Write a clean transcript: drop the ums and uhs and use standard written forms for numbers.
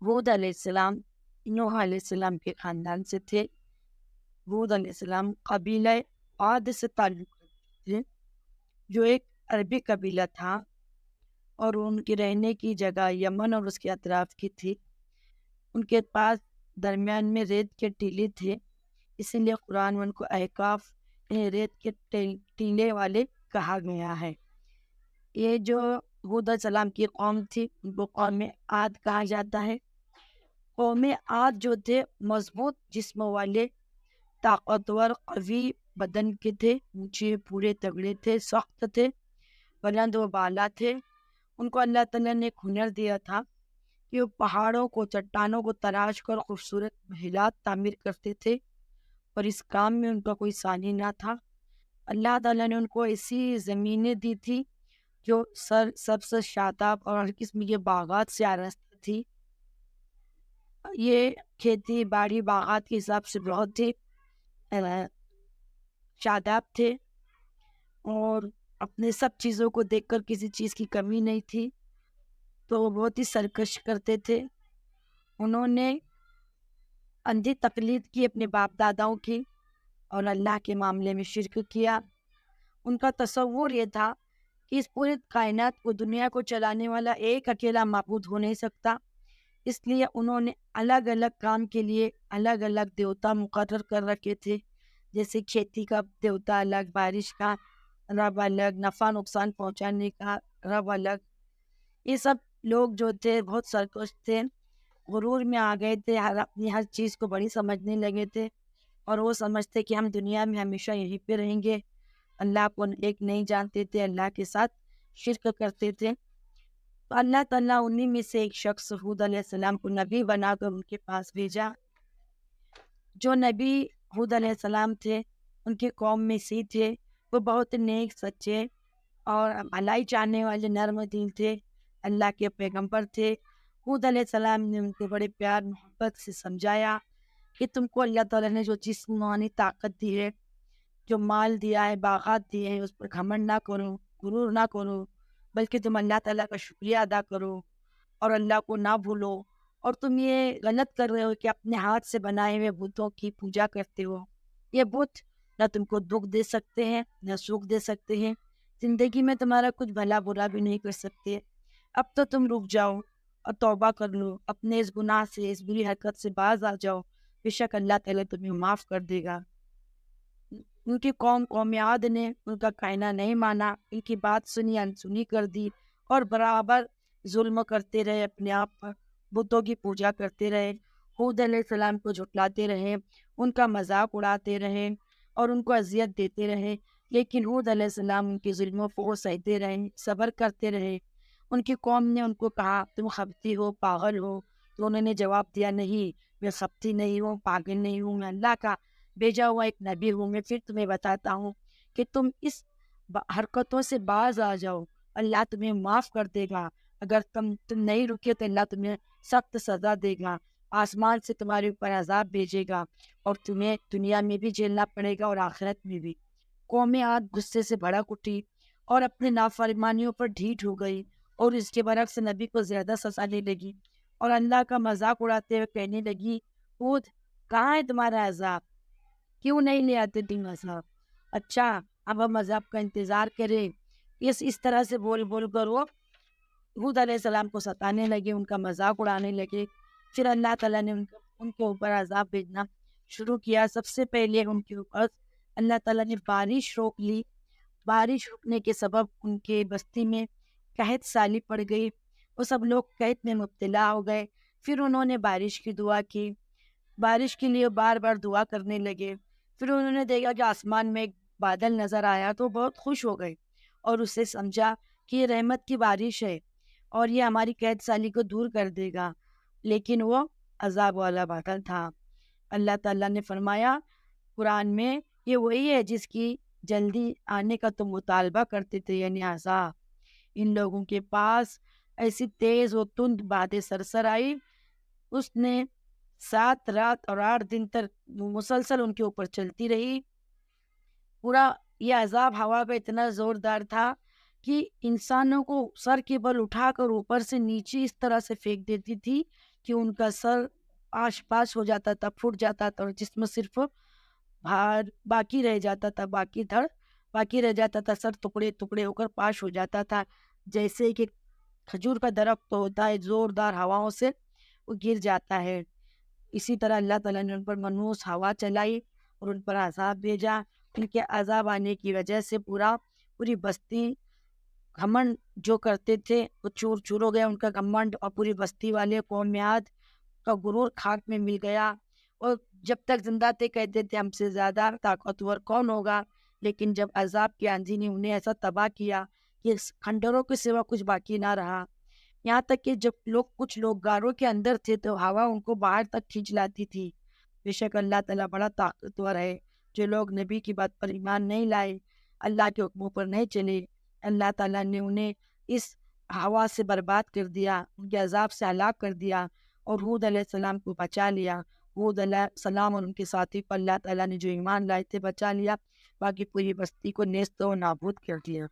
ہود علیہ السلام نوح علیہ السلام کے خاندان سے تھے۔ ہود علیہ السلام قبیلہ عاد سے تعلق رکھتے تھے، جو ایک عربی قبیلہ تھا، اور ان کی رہنے کی جگہ یمن اور اس کے اطراف کی تھی۔ ان کے پاس درمیان میں ریت کے ٹیلے تھے، اسی لیے قرآن میں ان کو احقاف ریت کے ٹیلے والے کہا گیا ہے۔ یہ جو ہود علیہ السلام کی قوم تھی ان کو قوم عاد کہا جاتا ہے۔ قوم عاد جو تھے مضبوط جسم والے، طاقتور، قوی بدن کے تھے، اونچے پورے تگڑے تھے، سخت تھے، بلند و بالا تھے۔ ان کو اللہ تعالیٰ نے ایک ہنر دیا تھا کہ وہ پہاڑوں کو، چٹانوں کو تراش کر خوبصورت محلات تعمیر کرتے تھے، اور اس کام میں ان کا کوئی ثانی نہ تھا۔ اللہ تعالیٰ نے ان کو ایسی زمینیں دی تھی جو سبز شاداب اور ہر قسم کے باغات سے آراستہ تھی۔ یہ کھیتی باڑی باغات کے حساب سے بہت ہی شاداب تھے، اور اپنے سب چیزوں کو دیکھ کر کسی چیز کی کمی نہیں تھی، تو وہ بہت ہی سرکش کرتے تھے۔ انہوں نے اندھی تقلید کی اپنے باپ داداؤں کی، اور اللہ کے معاملے میں شرک کیا۔ ان کا تصور یہ تھا کہ اس پوری کائنات کو، دنیا کو چلانے والا ایک اکیلا معبود ہو نہیں سکتا، اس لیے انہوں نے الگ الگ کام کے لیے الگ الگ دیوتا مقرر کر رکھے تھے، جیسے کھیتی کا دیوتا الگ، بارش کا رب الگ، نفع نقصان پہنچانے کا رب الگ۔ یہ سب لوگ جو تھے بہت سرکش تھے، غرور میں آ گئے تھے، اپنی ہر چیز کو بڑی سمجھنے لگے تھے، اور وہ سمجھتے کہ ہم دنیا میں ہمیشہ یہیں پہ رہیں گے۔ اللہ کو ایک نہیں جانتے تھے، اللہ کے ساتھ شرک کرتے تھے۔ تو اللہ تعالیٰ انہی میں سے ایک شخص ہود علیہ السلام کو نبی بنا کر ان کے پاس بھیجا۔ جو نبی ہود علیہ السلام تھے ان کی قوم میں سے تھے، وہ بہت نیک، سچے اور بھلائی چاہنے والے نرم دل تھے، اللہ کے پیغمبر تھے۔ ہود علیہ السلام نے ان کو بڑے پیار محبت سے سمجھایا کہ تم کو اللہ تعالیٰ نے جو جسمانی طاقت دی ہے، جو مال دیا ہے، باغات دیے ہیں، اس پر گھمنڈ نہ کرو، غرور نہ کرو، بلکہ تم اللہ تعالیٰ کا شکریہ ادا کرو اور اللہ کو نہ بھولو۔ اور تم یہ غلط کر رہے ہو کہ اپنے ہاتھ سے بنائے ہوئے بتوں کی پوجا کرتے ہو۔ یہ بت نہ تم کو دکھ دے سکتے ہیں، نہ سکھ دے سکتے ہیں، زندگی میں تمہارا کچھ بھلا برا بھی نہیں کر سکتے۔ اب تو تم رک جاؤ اور توبہ کر لو، اپنے اس گناہ سے، اس بری حرکت سے باز آ جاؤ، بے شک اللہ تعالیٰ تمہیں معاف کر دے گا۔ ان کی قوم عاد نے ان کا کہنا نہیں مانا، ان کی بات سنی انسنی کر دی، اور برابر ظلم کرتے رہے، اپنے آپ پر بتوں کی پوجا کرتے رہے، ہود علیہ السلام کو جھٹلاتے رہے، ان کا مذاق اڑاتے رہے اور ان کو اذیت دیتے رہے۔ لیکن ہود علیہ السلام ان کے ظلموں کو سہتے رہے، صبر کرتے رہے۔ ان کی قوم نے ان کو کہا تم خبتی ہو، پاگل ہو، تو انہوں نے جواب دیا نہیں، میں خبتی نہیں ہوں، پاگل نہیں ہوں، میں اللہ کا بھیجا ہوا ایک نبی ہوں۔ میں پھر تمہیں بتاتا ہوں کہ تم اس حرکتوں سے باز آ جاؤ، اللہ تمہیں معاف کر دے گا۔ اگر تم نہیں رکے تو اللہ تمہیں سخت سزا دے گا، آسمان سے تمہارے اوپر عذاب بھیجے گا، اور تمہیں دنیا میں بھی جھیلنا پڑے گا اور آخرت میں بھی۔ قوم عاد غصے سے بھڑک اٹھی اور اپنے نافرمانیوں پر ڈھیٹ ہو گئی، اور اس کے برعکس نبی کو زیادہ سزانے لگی، اور اللہ کا مذاق اڑاتے ہوئے کہنے لگی ہود کہاں ہے تمہارا عذاب؟ کیوں نہیں لے آتے تم عذاب؟ اچھا اب ہم عذاب کا انتظار کریں۔ اس طرح سے بول بول کر وہ ہود علیہ السلام کو ستانے لگے، ان کا مذاق اڑانے لگے۔ پھر اللہ تعالیٰ نے ان کے اوپر عذاب بھیجنا شروع کیا۔ سب سے پہلے ان کے اوپر اللہ تعالیٰ نے بارش روک لی۔ بارش رکنے کے سبب ان کے بستی میں قحط سالی پڑ گئی، وہ سب لوگ قحط میں مبتلا ہو گئے۔ پھر انہوں نے بارش کی دعا کی، بارش کے لیے بار بار دعا کرنے لگے۔ پھر انہوں نے دیکھا کہ آسمان میں ایک بادل نظر آیا تو بہت خوش ہو گئے، اور اسے سمجھا کہ یہ رحمت کی بارش ہے اور یہ ہماری قحط سالی کو دور کر دے گا، لیکن وہ عذاب والا بادل تھا۔ اللہ تعالیٰ نے فرمایا قرآن میں، یہ وہی ہے جس کی جلدی آنے کا تم مطالبہ کرتے تھے، یعنی عذاب۔ ان لوگوں کے پاس ایسی تیز و تند بادیں سرسر آئی، اس نے 7 رات اور 8 دن تک مسلسل ان کے اوپر چلتی رہی۔ پورا یہ عذاب ہوا کا اتنا زوردار تھا کہ انسانوں کو سر کے بل اٹھا کر اوپر سے نیچے اس طرح سے پھینک دیتی تھی کہ ان کا سر آش پاش ہو جاتا تھا، پھٹ جاتا تھا، اور جسم صرف باقی رہ جاتا تھا، باقی رہ جاتا تھا، سر ٹکڑے ٹکڑے ہو کر پاش ہو جاتا تھا، جیسے کہ کھجور کا درخت ہوتا ہے زوردار ہواؤں سے وہ گر جاتا ہے۔ اسی طرح اللہ تعالیٰ نے ان پر منحوس ہوا چلائی اور ان پر عذاب بھیجا۔ ان کے عذاب آنے کی وجہ سے پوری بستی گھمنڈ جو کرتے تھے وہ چور چور ہو گیا، ان کا گھمنڈ، اور پوری بستی والے قوم عاد کا غرور خاک میں مل گیا۔ اور جب تک زندہ تھے کہتے تھے ہم سے زیادہ طاقتور کون ہوگا، لیکن جب عذاب کی آندھی نے انہیں ایسا تباہ کیا کہ کھنڈروں کے سوا کچھ باقی نہ رہا، یہاں تک کہ جب کچھ لوگ غاروں کے اندر تھے تو ہوا ان کو باہر تک کھینچ لاتی تھی۔ بے شک اللہ تعالیٰ بڑا طاقتور ہے۔ جو لوگ نبی کی بات پر ایمان نہیں لائے، اللہ کے حکموں پر نہیں چلے، اللہ تعالیٰ نے انہیں اس ہوا سے برباد کر دیا، ان کے عذاب سے ہلاک کر دیا، اور ہود علیہ السلام کو بچا لیا۔ ہود علیہ السلام اور ان کے ساتھی کو اللہ تعالیٰ نے جو ایمان لائے تھے بچا لیا، باقی پوری بستی کو نیست و نابود کر دیا۔